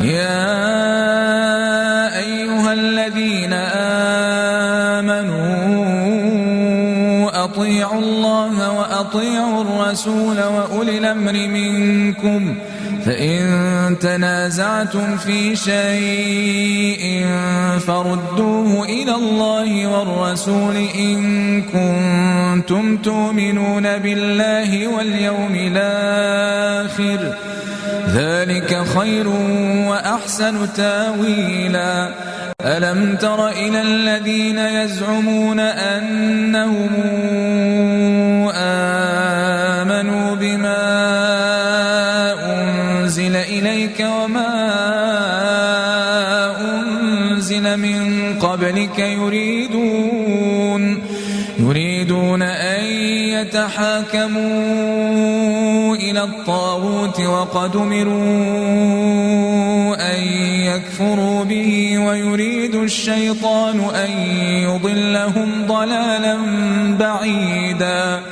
يا أيها الذين آمنوا أطيعوا الله وأطيعوا الرسول وأولي الأمر منكم فإن تنازعتم في شيء فردوه إلى الله والرسول إن كنتم تؤمنون بالله واليوم الآخر ذلك خير وأحسن تاويلا ألم تر إلى الذين يزعمون أنهم آمنوا بما أنزل إليك وما أنزل من قبلك يريدون أن يتحاكموا إلى الطاغوت وقد أمروا أن يكفروا به ويريد الشيطان أن يضلهم ضلالا بعيدا